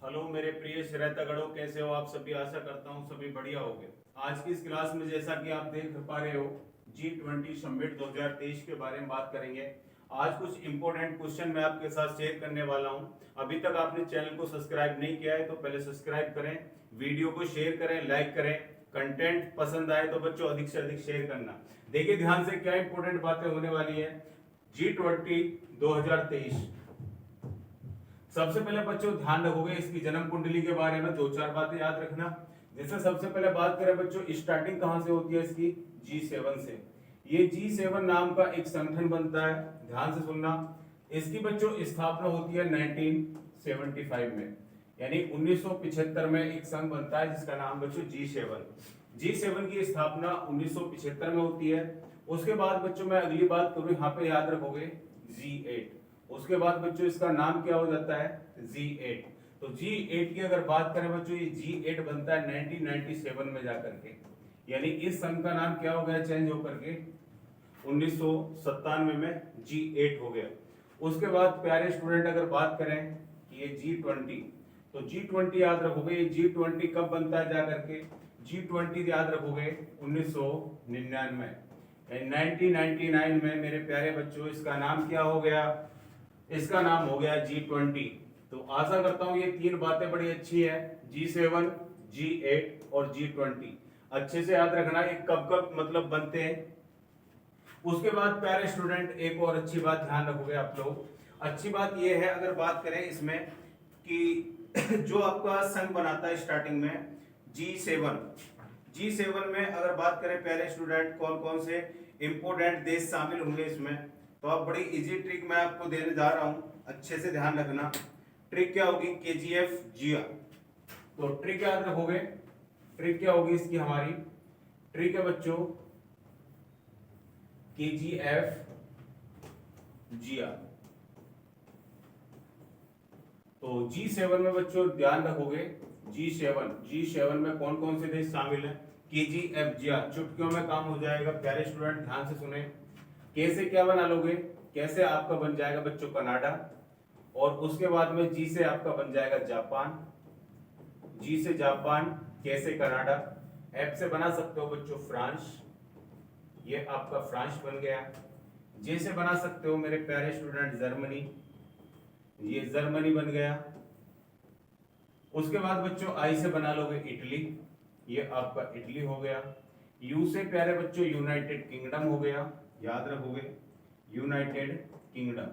Hello मेरे प्रिय श्रोतागणों, कैसे हो आप सभी। आशा करता हूँ सभी बढ़िया होंगे। आज की इस क्लास में जैसा कि आप देख पा रहे हो G20 समिट 2023 के बारे में बात करेंगे। आज कुछ इंपॉर्टेंट क्वेश्चन मैं आपके साथ शेयर करने वाला हूँ। अभी तक आपने चैनल को सब्सक्राइब नहीं किया है तो पहले सब्सक्राइब करें, वीडियो को शेयर करें, लाइक करें। कंटेंट पसंद आए तो बच्चों अधिक से अधिक शेयर करना। देखिए ध्यान से क्या इंपॉर्टेंट बातें होने वाली है। G20 2023 सबसे पहले बच्चों ध्यान रखोगे इसकी जन्म कुंडली के बारे में दो चार बातें याद रखना। जैसे सबसे पहले बात करें बच्चों, स्टार्टिंग कहां से होती है इसकी, G7 से। ये G7 नाम का एक संगठन बनता है, ध्यान से सुनना। इसकी बच्चों स्थापना होती है 1975 में, यानी 1975 में एक संघ बनता है जिसका नाम बच्चों G7 की स्थापना 1975 में होती है। उसके बाद बच्चों मैं अगली बात करूं, यहाँ पे याद रखोगे G8। उसके बाद बच्चों इसका नाम क्या हो जाता है, G8। तो G8 की अगर बात करें बच्चों, ये G8 बनता है 1997 में जाकर के, यानी इस संघ का नाम क्या हो गया, चेंज होकर के 1997 में G8 हो गया। उसके बाद प्यारे स्टूडेंट अगर बात करें कि ये G20, तो G20 याद रखोगे, ये G20 कब बनता है जाकर के, G20 याद रखोगे 1999 1999 में मेरे प्यारे बच्चों इसका नाम क्या हो गया, इसका नाम हो गया G20। तो आशा करता हूं ये तीन बातें बड़ी अच्छी है, G7, G8 और G20 अच्छे से याद रखना, ये कब कब मतलब बनते हैं। उसके बाद प्यारे स्टूडेंट एक और अच्छी बात ध्यान रखोगे आप लोग। अच्छी बात ये है, अगर बात करें इसमें कि जो आपका संघ बनाता है स्टार्टिंग में G7 में अगर बात करें प्यारे स्टूडेंट, कौन कौन से इंपोर्टेंट देश शामिल होंगे इसमें, तो आप बड़ी इजी ट्रिक मैं आपको देने जा रहा हूं, अच्छे से ध्यान रखना। ट्रिक क्या होगी, KGF जिया। तो ट्रिक याद रखोगे, ट्रिक क्या होगी इसकी, हमारी ट्रिक है बच्चों KGF जिया। तो G7 में बच्चों ध्यान रखोगे, G7 में कौन कौन से देश शामिल हैं, KGF जिया। चुटकियों में काम हो जाएगा प्यारे स्टूडेंट, ध्यान से सुने। कैसे क्या बना लोगे, कैसे आपका बन जाएगा बच्चों कनाडा, और उसके बाद में जी से आपका बन जाएगा जापान, जी से जापान, कैसे कनाडा। एफ से बना सकते हो बच्चों फ्रांस, ये आपका फ्रांस बन गया। जे से बना सकते हो मेरे प्यारे स्टूडेंट जर्मनी, ये जर्मनी बन गया। उसके बाद बच्चों आई से बना लोगे इटली, ये आपका इटली हो गया। यू से प्यारे बच्चों यूनाइटेड किंगडम हो गया, याद रखोगे यूनाइटेड किंगडम,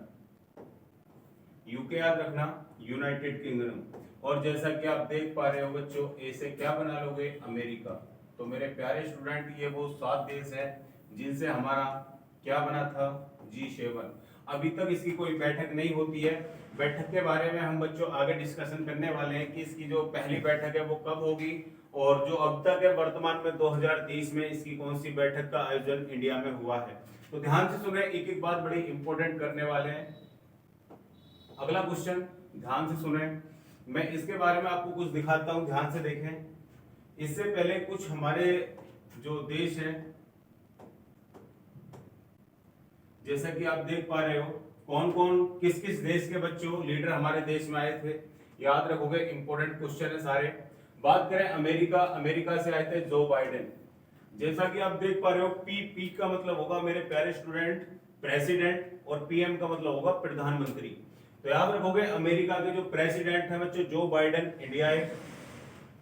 यूके याद रखना, यूनाइटेड किंगडम। और जैसा कि आप देख पा रहे हो बच्चों, ए से क्या बना लोगे, अमेरिका। तो मेरे प्यारे स्टूडेंट ये वो 7 देश है जिनसे हमारा क्या बना था, G7। अभी तक इसकी कोई बैठक नहीं होती है, बैठक के बारे में हम बच्चों आगे डिस्कशन करने वाले हैं कि इसकी जो पहली बैठक है वो कब होगी, और जो अब तक है वर्तमान में 2023 में इसकी कौन सी बैठक का आयोजन इंडिया में हुआ है। तो ध्यान से सुने, एक एक बात बड़ी इंपॉर्टेंट करने वाले हैं। अगला क्वेश्चन ध्यान से सुने, मैं इसके बारे में आपको कुछ दिखाता हूं, ध्यान से देखें। इससे पहले कुछ हमारे जो देश हैं, जैसा कि आप देख पा रहे हो कौन कौन किस किस देश के बच्चों लीडर हमारे देश में आए थे, याद रखोगे, इंपॉर्टेंट क्वेश्चन है सारे। बात करें अमेरिका, अमेरिका से आए थे जो बाइडेन। जैसा कि आप देख पा रहे हो पी का मतलब होगा मेरे प्यारे स्टूडेंट प्रेसिडेंट, और PM का मतलब होगा प्रधानमंत्री। तो याद रखोगे अमेरिका के जो प्रेसिडेंट है बच्चों जो बाइडेन, इंडिया है।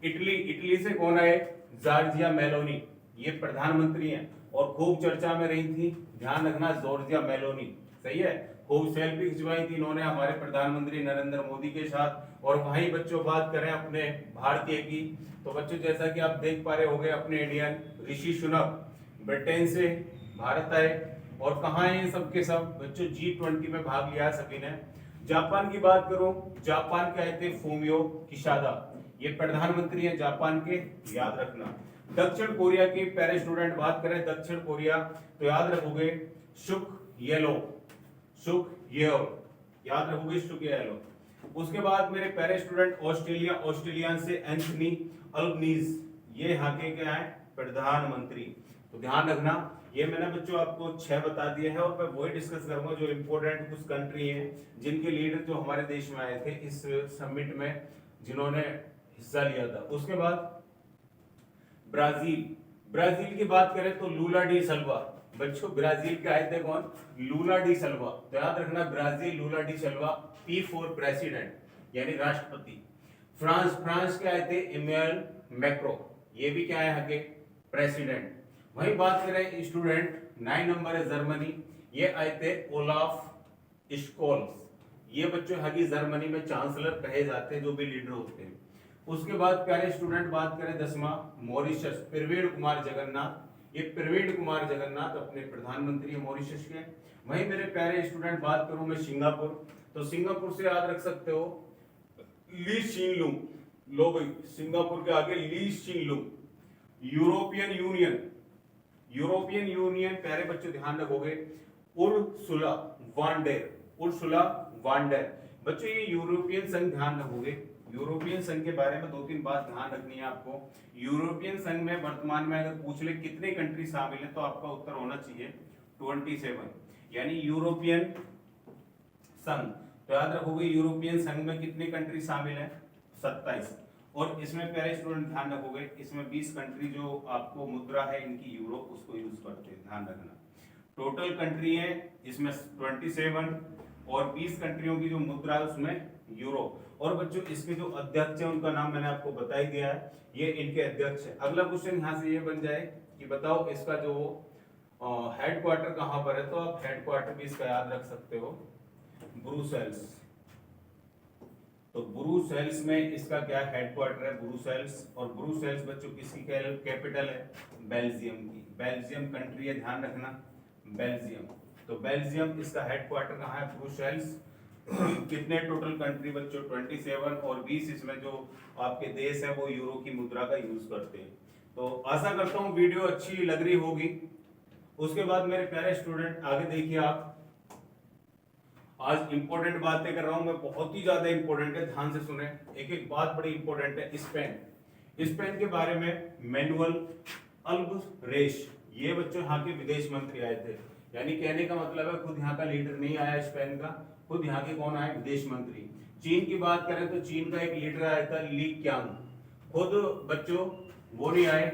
इटली से कौन आए, जॉर्जिया मेलोनी, ये प्रधानमंत्री हैं और खूब चर्चा में रही थी, ध्यान रखना जॉर्जिया मेलोनी, सही है। खूब सेल्फी खिंचवाई थी इन्होंने हमारे प्रधानमंत्री नरेंद्र मोदी के साथ। और वहीं बच्चों बात करें अपने भारतीय की, तो बच्चों जैसा कि आप देख पा रहे होंगे अपने इंडियन ऋषि सुनक ब्रिटेन से भारत आए। और कहाँ है ये सब के सब बच्चों, G20 में भाग लिया सभी ने। जापान की बात करो, जापान के आए थे फूमियो किशिदा, ये प्रधानमंत्री हैं जापान के, याद रखना। दक्षिण कोरिया की प्यारे स्टूडेंट बात करें, दक्षिण कोरिया, तो याद रखोगे सुक येलो, सुक येलो, याद रखोगे सुक येलो। उसके बाद मेरे प्यारे स्टूडेंट ऑस्ट्रेलिया, ऑस्ट्रेलिया से एंथनी अल्बनीज, ये यहाँ के क्या है, प्रधानमंत्री। तो ध्यान रखना, ये मैंने बच्चों आपको 6 बता दिए हैं, और मैं वही डिस्कस करूंगा जो इंपॉर्टेंट कुछ कंट्री हैं जिनके लीडर जो हमारे देश में आए थे इस समिट में जिन्होंने हिस्सा लिया था। उसके बाद ब्राजील, ब्राजील की बात करें तो लूला डी सल्वा। बच्चों ब्राजील के आए थे कौन? Lula da Silva. तो याद रखना Brazil Lula da Silva, P for president यानी राष्ट्रपति। फ्रांस, फ्रांस के आए थे इमैनुअल मैक्रो, ये भी क्या है यहाँ के? प्रेसिडेंट। वही बात करें स्टूडेंट 9 नंबर है जर्मनी, ये आए थे ओलाफ स्कोल्स। ये बच्चों यहाँ की जर्मनी में चांसलर कहे जाते हैं, जो भी लीडर होते हैं। उसके बाद प्यारे स्टूडेंट बात करें 10वां मॉरिशस, प्रवीण कुमार जगन्नाथ। ये प्रवीण कुमार जगन्नाथ अपने प्रधानमंत्री है मॉरिशस के। वहीं मेरे प्यारे स्टूडेंट बात करूं मैं सिंगापुर, तो सिंगापुर से याद रख सकते हो ली शिन लुंग। लो भाई, सिंगापुर के आगे ली शिन लुंग। यूरोपियन यूनियन, यूरोपियन यूनियन प्यारे बच्चों ध्यान रखोगे Ursula van der, Ursula van der. बच्चों ये यूरोपियन संघ ध्यान रखोगे, यूरोपियन संघ के बारे में 2-3 बात ध्यान रखनी है आपको। यूरोपियन संघ में वर्तमान में अगर पूछ ले कितने कंट्री शामिल है, तो आपका उत्तर होना चाहिए 27, यानी यूरोपियन संघ। तो याद रखोगे यूरोपियन संघ में कितनी कंट्री शामिल है? 27। और इसमें प्यारे स्टूडेंट ध्यान रखोगे इसमें 20 कंट्री जो आपको मुद्रा है इनकी यूरो, उसको यूज करते हैं, ध्यान रखना। टोटल कंट्री है इसमें 27 और 20 कंट्रियों की जो मुद्रा है उसमें यूरो। और बच्चों इसके जो अध्यक्ष है उनका नाम मैंने आपको बता ही दिया है, ये इनके अध्यक्ष है। अगला क्वेश्चन यहाँ से ये बन जाए कि बताओ इसका जो हेडक्वार्टर कहाँ पर है, तो आप हेडक्वार्टर भी इसका याद रख सकते हो ब्रुसेल्स। तो ब्रुसेल्स में इसका क्या हेडक्वार्टर है? ब्रुसेल्स। और ब्रुसेल्स बच्चों किसकी कैपिटल है? बेल्जियम की। बेल्जियम कंट्री है, ध्यान रखना बेल्जियम। तो बेल्जियम इसका हेडक्वार्टर कहाँ है? ब्रुसेल्स। कितने टोटल कंट्री बच्चों? 27 और 20 इसमें जो आपके देश है वो यूरो की मुद्रा का यूज करते हैं। तो आशा करता हूँ वीडियो अच्छी लग रही होगी। उसके बाद मेरे प्यारे स्टूडेंट आगे देखिए आप, आज इंपॉर्टेंट बातें कर रहा हूं मैं, बहुत ही ज्यादा इंपॉर्टेंट है, ध्यान से सुने। एक एक बात बड़ी इंपॉर्टेंट है। स्पेन, स्पेन के बारे में मैनुअल अल्बरेस, ये बच्चों यहाँ के विदेश मंत्री आए थे। यानी कहने का मतलब है खुद यहाँ का लीडर नहीं आया स्पेन का, खुद यहाँ के कौन आए? विदेश मंत्री। चीन की बात करें तो चीन का एक लीडर आया था ली क्यांग, खुद बच्चों वो नहीं आए,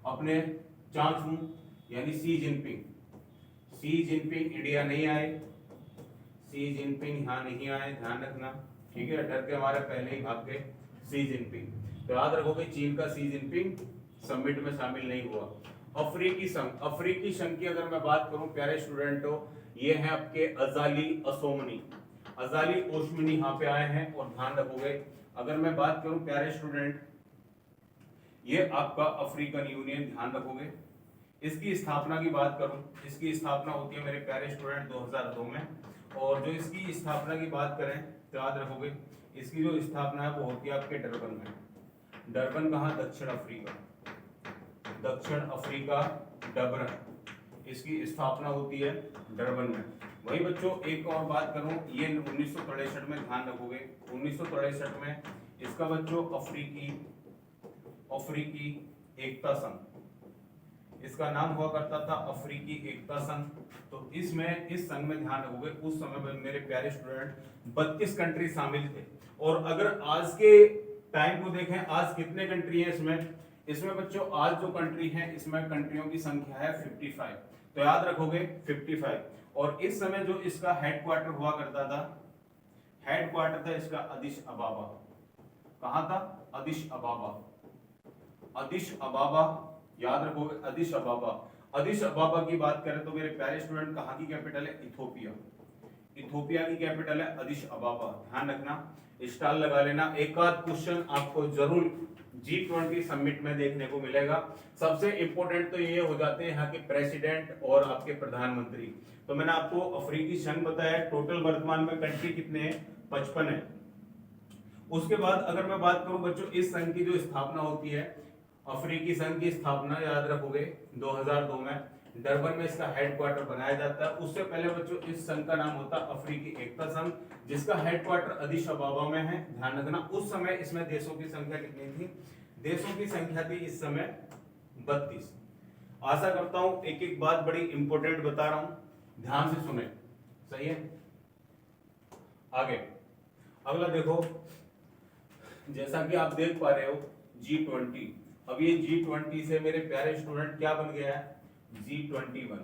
अपने चांसू यानी सी जिनपिंग। सी जिनपिंग इंडिया नहीं आए, सी जिनपिंग यहाँ नहीं आए, ध्यान रखना, ठीक है। डर के हमारे पहले ही भाग गए सी जिनपिंग। तो याद रखोगे चीन का सी जिनपिंग समिट में शामिल नहीं हुआ। अफ्रीकी संघ, अफ्रीकी संघ की अगर मैं बात करूं प्यारे स्टूडेंटों, ये है आपके अजाली असोमनी, अजाली ओस्मनी यहाँ पे आए हैं। और ध्यान रखोगे अगर मैं बात करूं प्यारे स्टूडेंट, ये आपका अफ्रीकन यूनियन, ध्यान रखोगे। इसकी स्थापना की बात करूं, इसकी स्थापना होती है मेरे प्यारे स्टूडेंट 2002 में। और जो इसकी स्थापना की बात करें तो याद रखोगे इसकी जो स्थापना है वो होती है आपके डरबन में। डरबन कहाँ? दक्षिण अफ्रीका, दक्षिण अफ्रीका डरबन, इसकी स्थापना होती है डरबन में। वही बच्चों एक और बात करूं, ये 1963 में, ध्यान रखोगे 1963 में इसका बच्चों अफ्रीकी एकता संघ, इसका नाम हुआ करता था अफ्रीकी एकता संघ। तो इसमें इस संघ में ध्यान रखोगे उस समय में मेरे प्यारे स्टूडेंट 32 कंट्री शामिल थे। और अगर आज के टाइम को देखें, आज कितने कंट्री हैं इसमें? इसमें बच्चों आज जो कंट्री है इसमें कंट्रियों की संख्या है 55। तो याद रखोगे 55। और इस समय जो इसका हेडक्वार्टर हुआ करता था, हेडक्वार्टर था इसका अदिश अबाबा। कहां था? अदिश अबाबा, अदिश अबाबा, याद रखोगे अदिश अबाबा। अदिश अबाबा की बात करें तो मेरे प्यारे स्टूडेंट कहां की कैपिटल है? इथोपिया, इथोपिया की कैपिटल है अदिश अबाबा, ध्यान रखना, स्टार लगा लेना। एक आध क्वेश्चन आपको जरूर G20 समिट में देखने को मिलेगा। सबसे इंपॉर्टेंट तो ये हो जाते हैं यहाँ के प्रेसिडेंट और आपके प्रधानमंत्री। तो मैंने आपको अफ्रीकी संघ बताया, टोटल वर्तमान में कंट्री कितने हैं? 55 है। उसके बाद अगर मैं बात करूं बच्चों इस संघ की जो स्थापना होती है, अफ्रीकी संघ की स्थापना याद रखोगे 2002 में डरबन में इसका हेडक्वार्टर बनाया जाता है। उससे पहले बच्चों इस संघ का नाम होता अफ्रीकी एकता संघ, जिसका हेडक्वार्टर अदिश अबाबा में है, ध्यान रखना। उस समय इसमें देशों की संख्या कितनी थी? देशों की संख्या थी इस समय 32। आशा करता हूं एक एक बात बड़ी इंपॉर्टेंट बता रहा हूं, ध्यान से सुने, सही है। आगे अगला देखो, जैसा कि आप देख पा रहे हो G20, अब ये G20 से मेरे प्यारे स्टूडेंट क्या बन गया है, G21।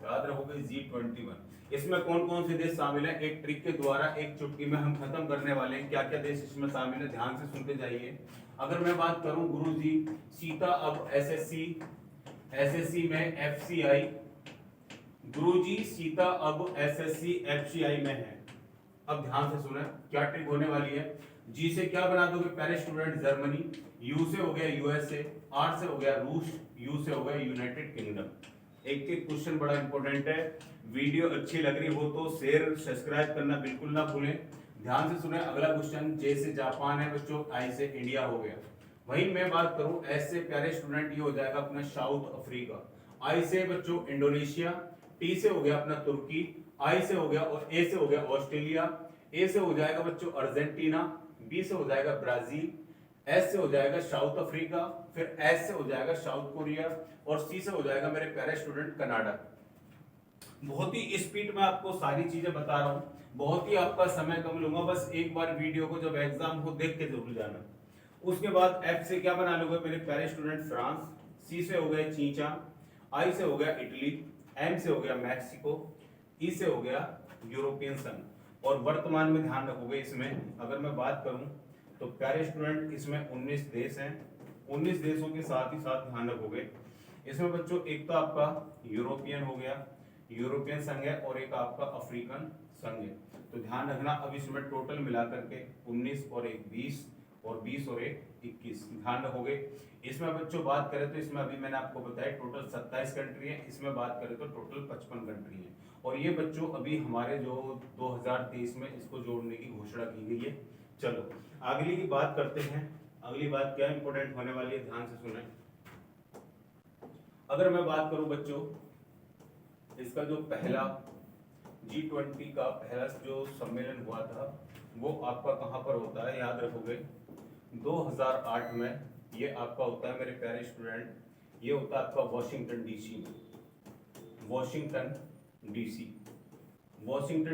याद रखोगे G21। इसमें कौन कौन से देश शामिल हैं, एक ट्रिक के द्वारा एक चुटकी में हम खत्म करने वाले हैं। क्या क्या देश इसमें शामिल है, ध्यान से सुनते जाइए। अगर मैं बात करूं गुरुजी, सीता अब एसएससी में FCI, गुरुजी सीता अब SSC FCI में है। अब ध्यान से सुने क्या ट्रिक होने वाली है। जी से क्या बना दोगे प्यारे स्टूडेंट, जर्मनी। यू से हो गया USA, आर से हो गया रूस, यू से हो गया यूनाइटेड किंगडम। एक एक क्वेश्चन बड़ा इंपॉर्टेंट है। वीडियो अच्छी लग रही हो तो शेयर सब्सक्राइब करना बिल्कुल ना भूलें। ध्यान से सुने अगला क्वेश्चन, जे से जापान है बच्चों, आई से इंडिया हो गया। वहीं मैं बात करूं एस से प्यारे स्टूडेंट, ये हो जाएगा अपना साउथ अफ्रीका। आई से बच्चों इंडोनेशिया, टी से हो गया अपना तुर्की, आई से हो गया और ए से हो गया ऑस्ट्रेलिया, ए से हो जाएगा बच्चों अर्जेंटीना, बी से हो जाएगा ब्राजील, एस से हो जाएगा साउथ अफ्रीका, फिर एस से हो जाएगा साउथ कोरिया और सी से हो जाएगा मेरे प्यारे स्टूडेंट कनाडा। बहुत ही स्पीड में आपको सारी चीजें बता रहा हूं, बहुत ही आपका समय कम लूंगा। बस एक बार वीडियो को जब एग्जाम को देख के जरूर जाना। उसके बाद एफ से क्या बना लोगे मेरे प्यारे स्टूडेंट, फ्रांस। सी से हो गया चीचा, आई से हो गया इटली, एम से हो गया मैक्सिको, ई से हो गया यूरोपियन संघ। और वर्तमान में ध्यान रखोगे इसमें अगर मैं बात करूं तो प्यारे स्टूडेंट इसमें 19 देश हैं। 19 देशों के साथ ही साथ ध्यान रखोगे इसमें बच्चों एक तो आपका यूरोपियन हो गया, यूरोपियन संघ है, और एक आपका अफ्रीकन संघ है। तो ध्यान रखना अब इसमें टोटल मिला करके 19 और एक 20 और 20 और एक 21 ध्यान रखोगे। इसमें बच्चों बात करें तो इसमें अभी मैंने आपको बताया टोटल 27 कंट्री है, इसमें बात करें तो टोटल 55 कंट्री है। और ये बच्चों अभी हमारे जो 2023 में इसको जोड़ने की घोषणा की गई है। चलो अगली की बात करते हैं। अगली बात क्या इंपॉर्टेंट होने वाली है, ध्यान से सुने। अगर मैं बात करूं बच्चों इसका जो पहला G20 का पहला जो सम्मेलन हुआ था वो आपका कहां पर होता है, याद रखोगे 2008 में ये आपका होता है मेरे प्यारे स्टूडेंट, ये होता है आपका वॉशिंगटन डीसी में। वॉशिंगटन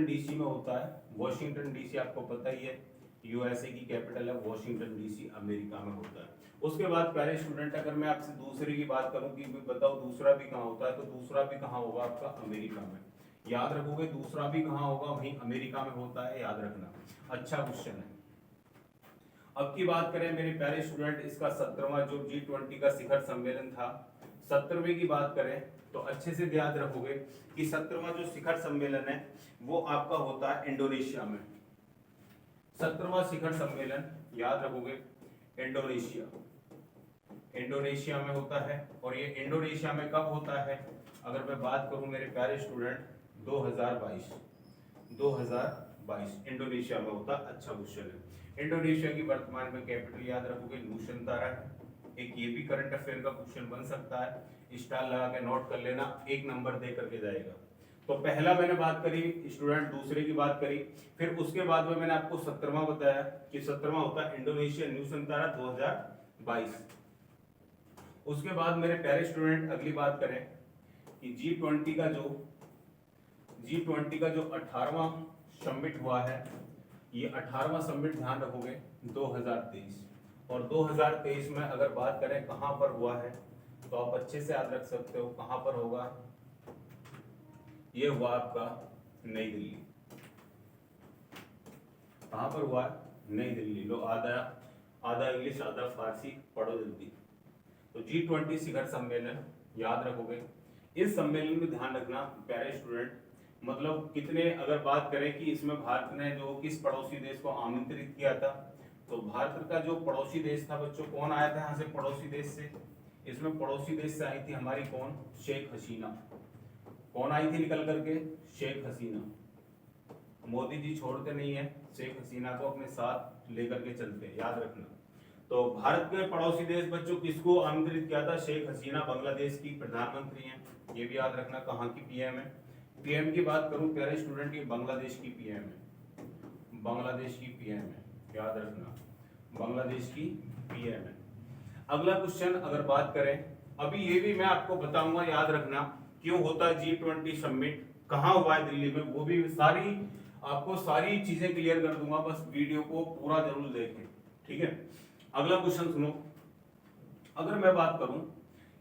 डीसी में होता है। वॉशिंगटन डीसी आपको पता ही है यूएसए की कैपिटल है, वॉशिंगटन डीसी अमेरिका में होता है। उसके बाद प्यारे स्टूडेंट अगर मैं आपसे दूसरे की बात करूं कि बताओ दूसरा भी कहां होता है, तो दूसरा भी कहां होगा आपका अमेरिका में। याद रखोगे दूसरा भी कहां होगा, वहीं अमेरिका में होता है, याद रखना। अच्छा क्वेश्चन है। अब की बात करें मेरे प्यारे स्टूडेंट इसका 17वां जो G20 का शिखर सम्मेलन था, 17वें की बात करें तो अच्छे से याद रखोगे कि 17वां जो शिखर सम्मेलन है वो आपका होता है इंडोनेशिया में। 17वां शिखर सम्मेलन याद रखोगे इंडोनेशिया में होता है। और ये इंडोनेशिया में कब होता है, अगर मैं बात करूं मेरे प्यारे स्टूडेंट 2022 इंडोनेशिया में होता। अच्छा क्वेश्चन है। इंडोनेशिया की वर्तमान में कैपिटल याद रखोगे नूसंतारा है। एक ये भी करंट अफेयर का क्वेश्चन बन सकता है, स्टार लगा के नोट कर लेना, एक नंबर दे करके जाएगा। तो पहला मैंने बात करी स्टूडेंट, दूसरे की बात करी, फिर उसके बाद में मैंने आपको 17वां बताया कि 17वां होता है इंडोनेशिया न्यूसंतारा 2022। उसके बाद मेरे प्यारे स्टूडेंट अगली बात करें कि G20 का जो 18वां समिट हुआ है, ये 18वां समिट ध्यान रखोगे 2023। और 2023 में अगर बात करें कहां पर हुआ है तो आप अच्छे से याद रख सकते हो कहां पर होगा, ये हुआ आपका नई दिल्ली। कहां पर हुआ, नई दिल्ली। लो आधा इंग्लिश आधा फारसी पढ़ो जल्दी। तो G20 शिखर सम्मेलन याद रखोगे। इस सम्मेलन में ध्यान रखना प्यारे स्टूडेंट, मतलब कितने अगर बात करें कि इसमें भारत ने जो किस पड़ोसी देश को आमंत्रित किया था, तो भारत का जो पड़ोसी देश था बच्चों, कौन आया था यहाँ से पड़ोसी देश से, इसमें पड़ोसी देश से आई थी हमारी कौन, शेख हसीना। कौन आई थी निकल करके, शेख हसीना। मोदी जी छोड़ते नहीं है, शेख हसीना को अपने साथ लेकर के चलते हैं, याद रखना। तो भारत के पड़ोसी देश बच्चों किसको आमंत्रित किया था, शेख हसीना बांग्लादेश की प्रधानमंत्री हैं, ये भी याद रखना। कहाँ की पीएम है, पीएम की बात करूं प्यारे स्टूडेंट, ये बांग्लादेश की पीएम है, बांग्लादेश की पीएम है, याद रखना, बांग्लादेश की पीएम है। अगला क्वेश्चन अगर बात करें, अभी ये भी मैं आपको बताऊंगा, याद रखना क्यों होता है G20 समिट, कहाँ हुआ है दिल्ली में, वो भी आपको सारी चीजें क्लियर कर दूंगा, बस वीडियो को पूरा जरूर देखें, ठीक है, अगला क्वेश्चन सुनो। अगर मैं बात करूं,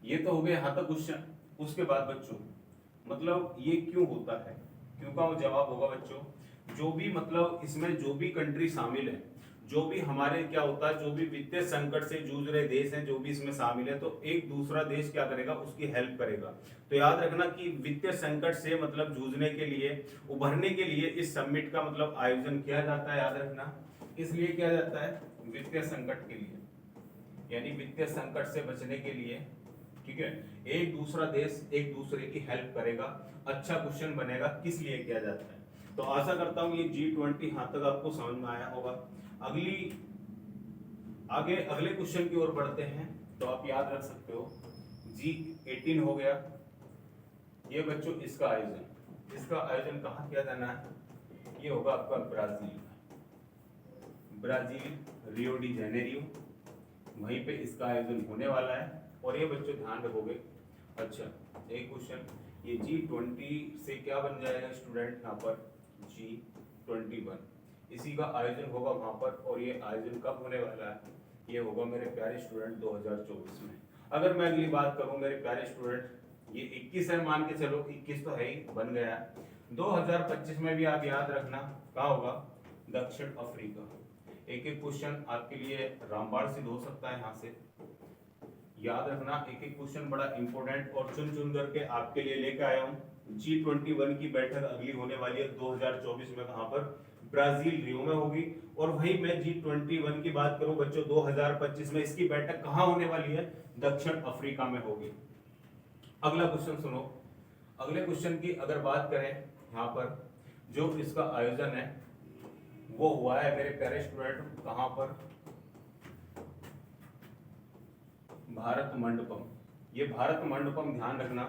ये तो हो गया यहाँ तक क्वेश्चन। उसके बाद बच्चों मतलब ये क्यों होता है, क्यों का जवाब होगा बच्चों, जो भी मतलब इसमें जो भी कंट्री शामिल है, जो भी हमारे क्या होता है, जो भी वित्तीय संकट से जूझ रहे देश हैं, जो भी इसमें शामिल है, तो एक दूसरा देश क्या करेगा, उसकी हेल्प करेगा। तो याद रखना कि वित्तीय संकट से मतलब जूझने के लिए, उभरने के लिए इस समिट का मतलब आयोजन किया जाता है। याद रखना इसलिए किया जाता है, वित्तीय संकट के लिए, यानी वित्तीय संकट से बचने के लिए। ठीक है, एक दूसरा देश एक दूसरे की हेल्प करेगा। अच्छा क्वेश्चन बनेगा, किस लिए किया जाता है। तो आशा करता हूं ये G20 यहां तक आपको समझ में आया होगा। आगे अगले क्वेश्चन की ओर बढ़ते हैं। तो आप याद रख सकते हो G18 हो गया। ये बच्चों इसका आयोजन कहाँ किया जाना है, ये होगा आपका ब्राजील रियो डी जेनेरियो, वहीं पे इसका आयोजन होने वाला है। और ये बच्चों ध्यान रखोगे। अच्छा, एक क्वेश्चन, ये G20 से क्या बन जाएगा स्टूडेंट, यहाँ पर G21, इसी का आयोजन होगा वहां पर। और ये आयोजन कब होने वाला है, ये होगा मेरे प्यारे स्टूडेंट 2024 में। अगर मैं अगली बात करूं मेरे प्यारे स्टूडेंट, ये 21 है, मान के चलो 21 तो है ही, बन गया। 2025 में भी आप याद रखना कहाँ होगा, दक्षिण अफ्रीका। एक एक क्वेश्चन आपके लिए रामबाण सिद्ध हो सकता है यहाँ से। याद रखना एक एक क्वेश्चन बड़ा इंपॉर्टेंट और चुन चुन करके आपके लिए लेकर आया हूँ। G21 की बैठक अगली होने वाली है 2024 में, कहां पर, ब्राजील रियो में होगी। और वही मैं G21 की बात करूं बच्चों 2025 में इसकी बैठक कहां होने वाली है, दक्षिण अफ्रीका में होगी। अगला क्वेश्चन सुनो। अगले क्वेश्चन की अगर बात करें, यहाँ पर जो इसका आयोजन है वो हुआ है मेरे प्यारे स्टूडेंट कहां पर, भारत मंडपम। ये भारत मंडपम ध्यान रखना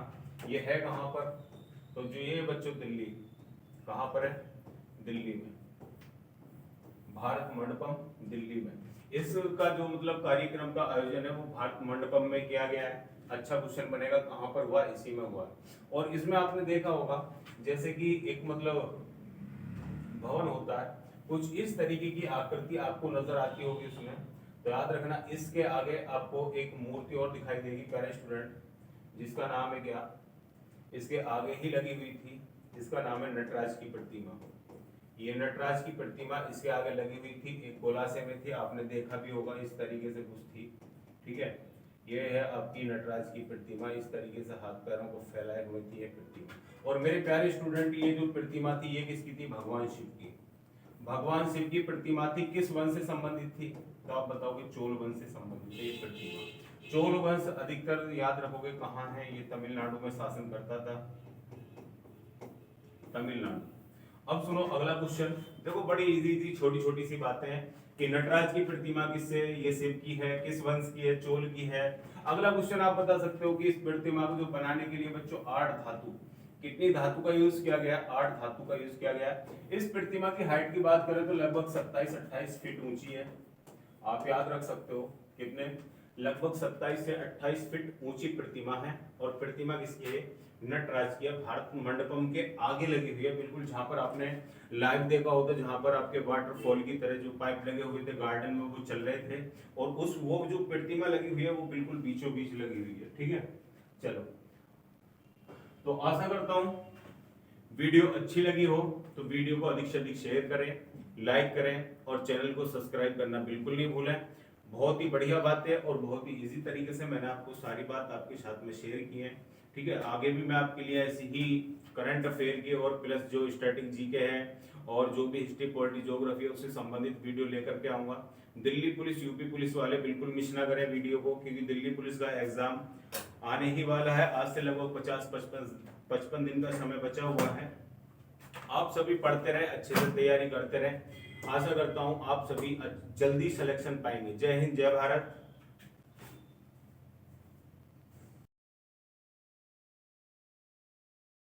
ये है कहां पर, तो जो ये बच्चों दिल्ली, कहां पर है, दिल्ली में, भारत मंडपम दिल्ली में। इसका जो मतलब कार्यक्रम का आयोजन है वो भारत मंडपम में किया गया है। अच्छा क्वेश्चन बनेगा, कहां पर हुआ, इसी में हुआ। और इसमें आपने देखा होगा जैसे कि एक मतलब भवन होता है, कुछ इस तरीके की आकृति आपको नजर आती होगी उसमें। तो याद रखना इसके आगे आपको एक मूर्ति और दिखाई देगी प्यारे स्टूडेंट, जिसका नाम है क्या, इसके आगे ही लगी हुई थी, इसका नाम है नटराज की प्रतिमा। ये नटराज की प्रतिमा इसके आगे लगी हुई थी, एक गोलासे में थी, आपने देखा भी होगा इस तरीके से कुछ थी। ठीक है, ये है आपकी नटराज की प्रतिमा, इस तरीके से हाथ पैरों को फैलाए हुए थी ये प्रतिमा। और मेरे प्यारे स्टूडेंट ये जो प्रतिमा थी ये किसकी थी, भगवान शिव की। भगवान शिव की प्रतिमा थी, किस वंश से संबंधित थी, तो आप बताओगे चोल वंश से संबंधित है ये प्रतिमा। चोल वंश अधिकतर याद रखोगे कहाँ है, ये तमिलनाडु में शासन करता था, तमिलनाडु। अब सुनो अगला क्वेश्चन, देखो बड़ी इजी छोटी छोटी सी बातें हैं कि नटराज की प्रतिमा किससे, ये शिव की है, किस वंश की है, चोल की है। अगला क्वेश्चन आप बता सकते हो कि इस प्रतिमा को जो बनाने के लिए बच्चों 8 धातु, कितनी धातु का यूज किया गया, 8 धातु का यूज किया गया। इस प्रतिमा की हाइट की बात करें तो लगभग 27-28 फीट ऊंची है। आप याद रख सकते हो कितने, लगभग 27 से 28 फीट ऊंची प्रतिमा है। और प्रतिमा किसकी है, नटराज की है, भारत मंडपम के आगे लगी हुई है, बिल्कुल जहां पर आपने लाइव देखा होता, जहां पर आपके वाटरफॉल की तरह जो पाइप लगे हुए थे गार्डन में वो चल रहे थे, और उस वो जो प्रतिमा लगी हुई है वो बिल्कुल बीचों बीच लगी हुई है। ठीक है, चलो तो आशा करता हूं वीडियो अच्छी लगी हो तो वीडियो को अधिक से अधिक शेयर करें, लाइक करें और चैनल को सब्सक्राइब करना बिल्कुल नहीं भूलें। बहुत ही बढ़िया बात है और बहुत ही इजी तरीके से मैंने आपको सारी बात आपके साथ में शेयर की है। ठीक है, आगे भी मैं आपके लिए ऐसी ही करंट अफेयर की और प्लस जो स्टैटिक जीके हैं और जो भी हिस्ट्री पॉलिटी ज्योग्राफी है उससे संबंधित वीडियो लेकर के आऊंगा। दिल्ली पुलिस यूपी पुलिस वाले बिल्कुल मिस ना करें वीडियो को, क्योंकि दिल्ली पुलिस का एग्जाम आने ही वाला है। आज से लगभग 50-55 दिन का समय बचा हुआ है। आप सभी पढ़ते रहे, अच्छे से तैयारी करते रहे। आशा करता हूं आप सभी जल्दी सिलेक्शन पाएंगे। जय हिंद, जय भारत।